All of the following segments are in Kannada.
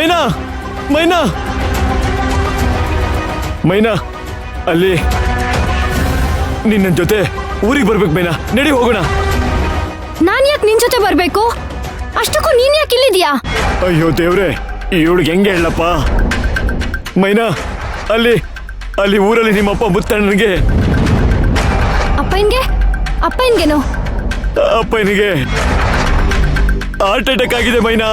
ಮೈನಾ ಮೈನಾ ಮೈನಾ ಅಲ್ಲಿ ನಿನ್ನ ಜೊತೆ ಊರಿಗೆ ಬರ್ಬೇಕು ಮೈನಾ, ನಡಿ ಹೋಗೋಣ. ನಾನ್ ಯಾಕೆ ನಿನ್ ಜೊತೆ ಬರ್ಬೇಕು? ಅಷ್ಟಕ್ಕೂ ನೀನ್ ಯಾಕೆ ಇಲ್ಲಿದ್ಯಾ? ಅಯ್ಯೋ ದೇವ್ರೆ, ಇವಳಿಗೆ ಹೆಂಗೆ ಹೇಳಪ್ಪ. ಮೈನಾ ಅಲ್ಲಿ ಅಲ್ಲಿ ಊರಲ್ಲಿ ನಿಮ್ಮಪ್ಪ ಮುತ್ತಣ್ಣನಿಗೆ ಅಪ್ಪನಿಗೇನು? ಅಪ್ಪನಿಗೆ ಹಾರ್ಟ್ ಅಟ್ಯಾಕ್ ಆಗಿದೆ ಮೈನಾ.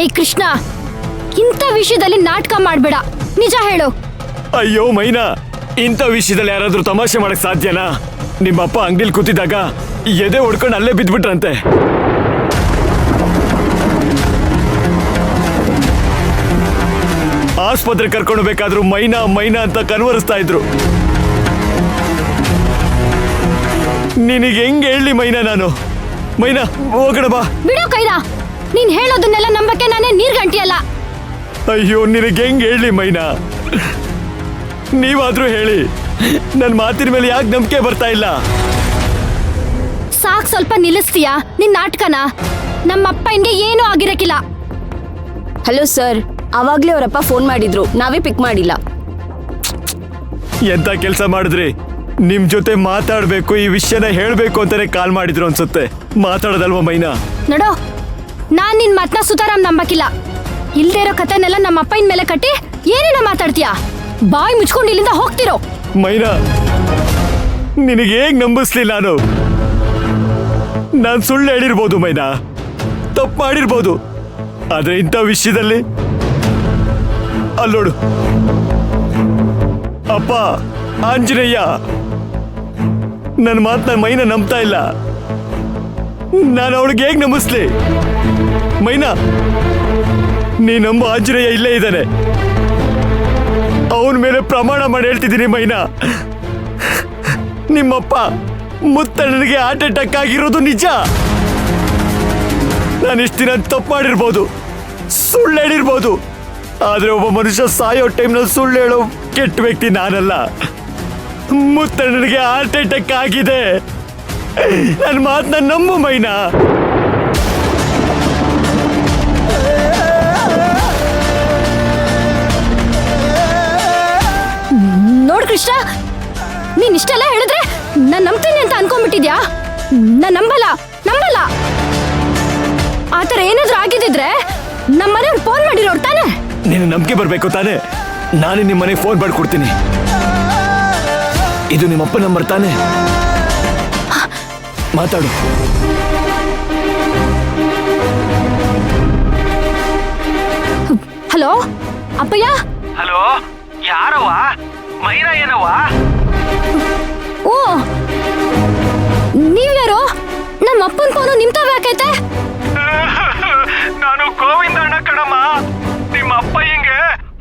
ಏಯ್ ಕೃಷ್ಣ, ಇಂಥ ವಿಷಯದಲ್ಲಿ ನಾಟಕ ಮಾಡ್ಬೇಡ, ನಿಜ ಹೇಳು. ಅಯ್ಯೋ ಮೈನಾ, ಇಂಥ ವಿಷಯದಲ್ಲಿ ಯಾರಾದ್ರೂ ತಮಾಷೆ ಮಾಡಕ್ ಸಾಧ್ಯನಾ? ನಿಮ್ಮಪ್ಪ ಅಂಗಡಿಲಿ ಕೂತಿದ್ದಾಗ ಎದೆ ಹೊಡ್ಕೊಂಡು ಅಲ್ಲೇ ಬಿದ್ಬಿಟ್ರಂತೆ. ಆಸ್ಪತ್ರೆ ಕರ್ಕೊಂಡು ಬೇಕಾದ್ರೂ ಮೈನಾ ಮೈನಾ ಅಂತ ಕನ್ವರಿಸ್ತಾ ಇದ್ರು. ನಿನಗೆ ಹೆಂಗೆ ಹೇಳಿ ಮೈನಾ ನಾನು? ಮೈನಾ ಹೋಗೋಣ ಬಾ. ಬಿಡೋ ಕೈಲ, ನೀನ್ ಹೇಳೋದನ್ನೆಲ್ಲ ನಂಬಕ್ಕೆ ನಾನೇ ನೀರ್ಗಂಟಿಯಲ್ಲ. ಅಯ್ಯೋ ನಿನಗೆ ಹೆಂಗೆ ಹೇಳಿ ಮೈನಾ? ನೀವಾದ್ರೂ ಹೇಳಿ, ನನ್ನ ಮಾತಿನ ಮೇಲೆ ಯಾಕೆ ನಂಬಿಕೆ ಬರ್ತಾ ಇಲ್ಲ? ಸಾಕ್, ಸ್ವಲ್ಪ ನಿಲ್ಲಿಸ್ತೀಯಾ ನಿನ್ ನಾಟಕನ? ನಮ್ಮಪ್ಪ ಹಿಂಗೆ ಏನೂ ಆಗಿರಕ್ಕಿಲ್ಲ. ಹಲೋ ಸರ್, ಅವಾಗ್ಲೇ ಅವರಪ್ಪ ಫೋನ್ ಮಾಡಿದ್ರು, ನಾವೇ ಪಿಕ್ ಮಾಡಿಲ್ಲ. ಎಂತ ಕೆಲಸ ಮಾಡಿದ್ರಿ? ನಿಮ್ ಜೊತೆ ಮಾತಾಡ್ಬೇಕು, ಈ ವಿಷಯನ ಹೇಳ್ಬೇಕು ಅಂತಾನೆ ಕಾಲ್ ಮಾಡಿದ್ರು ಅನ್ಸುತ್ತೆ. ಮಾತಾಡೋದಲ್ವಾ ಮೈನಾ? ನಡೋ, ನಾನ್ ನಿನ್ ಮಾತನ್ನ ಸುತಾರಾಮ್ ನಂಬಕ್ಕಿಲ್ಲ. ಇಲ್ದೇ ಇರೋ ಕಥೆನೆಲ್ಲ ನಮ್ಮ ಅಪ್ಪನ ಮೇಲೆ ಕಟ್ಟಿ ಏನೇನ ಮಾತಾಡ್ತೀಯಾ? ಬಾಯಿ ಮುಚ್ಕೊಂಡು ಇಲ್ಲಿಂದ ಹೋಗ್ತಿರೋ. ಮೈನಾ, ನಿನಗೆ ಹೇಗ್ ನಂಬಿಸ್ಲಿಲ್ಲ ನಾನು? ನಾನ್ ಸುಳ್ಳು ಹೇಳಿರ್ಬೋದು ಮೈನಾ, ತಪ್ಪು ಮಾಡಿರ್ಬೋದು, ಆದ್ರೆ ಇಂಥ ವಿಷಯದಲ್ಲಿ ಅಲ್ಲೋಡು ಅಪ್ಪ ಆಂಜನೇಯ, ನನ್ನ ಮಾತನ್ನ ಮೈನಾ ನಂಬ್ತಾ ಇಲ್ಲ. ನಾನು ಅವಳಿಗೆ ಹೇಗ್ ನಂಬಿಸ್ಲಿ? ಮೈನಾ, ನೀ ನಂಬು ಆಂಜನೇಯ ಇಲ್ಲೇ ಇದ್ದಾನೆ. ಅವನ ಮೇಲೆ ಪ್ರಮಾಣ ಮಾಡಿ ಹೇಳ್ತಿದ್ದೀನಿ ಮೈನಾ, ನಿಮ್ಮಪ್ಪ ಮುತ್ತಣ್ಣನಿಗೆ ಹಾರ್ಟ್ ಅಟ್ಯಾಕ್ ಆಗಿರೋದು ನಿಜ. ನಾನು ಇಷ್ಟು ದಿನ ತಪ್ಪು ಮಾಡಿರ್ಬೋದು, ಸುಳ್ಳು ಹೇಳಿರ್ಬೋದು, ಆದ್ರೆ ಒಬ್ಬ ಮನುಷ್ಯ ಸಾಯೋ ಟೈಮ್ನಲ್ಲಿ ಸುಳ್ಳು ಹೇಳೋ ಕೆಟ್ಟ ವ್ಯಕ್ತಿ ನಾನಲ್ಲ. ಮುತ್ತಣ್ಣನಿಗೆ ಹಾರ್ಟ್ ಅಟ್ಯಾಕ್ ಆಗಿದೆ, ನನ್ನ ಮಾತನ್ನ ನಂಬು ಮೈನಾ. ನೋಡ್ ಕೃಷ್ಣ, ನೀನ್ ಇಷ್ಟೆಲ್ಲ ಹೇಳಿದ್ರೆ ನಾನ್ ನಂಬ್ತೀನಿ ಅಂತ ಅನ್ಕೊಂಡ್ಬಿಟ್ಟಿದ್ಯಾ? ನಾನ್ ನಂಬಲ್ಲ. ಆತರ ಏನಾದ್ರೂ ಆಗಿದ್ರೆ ನಮ್ಮ ಮನೆಯವ್ರು ಫೋನ್ ಮಾಡಿರೋರು ತಾನೆ? ನೀನು ನಂಬಿಕೆ ಬರ್ಬೇಕು ತಾನೆ? ನಾನೇ ನಿಮ್ಮ ಮನೆಗೆ ಫೋನ್ ಮಾಡ್ಕೊಡ್ತೀನಿ. ಇದು ನಿಮ್ಮಪ್ಪ ನಂಬರ್ ತಾನೆ? ಮಾತಾಡು. ಹಲೋ ಅಪ್ಪಯ್ಯ. ಹಲೋ, ಯಾರವ್ವ? ಮೈನಾ ಏನವ್ವ? ಓ, ನೀವ್ಯಾರು? ನಮ್ಮ ಅಪ್ಪನ ಫೋನು ನಿಮ್ ತಾವ ಯಾಕೈತೆ? ನಾನು ಗೋವಿಂದಣ್ಣ ಕಣಮ್ಮ. ನಿಮ್ಮ ಅಪ್ಪ ಹಿಂಗೆ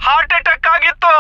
ಹಾರ್ಟ್ ಅಟ್ಯಾಕ್ ಆಗಿತ್ತು.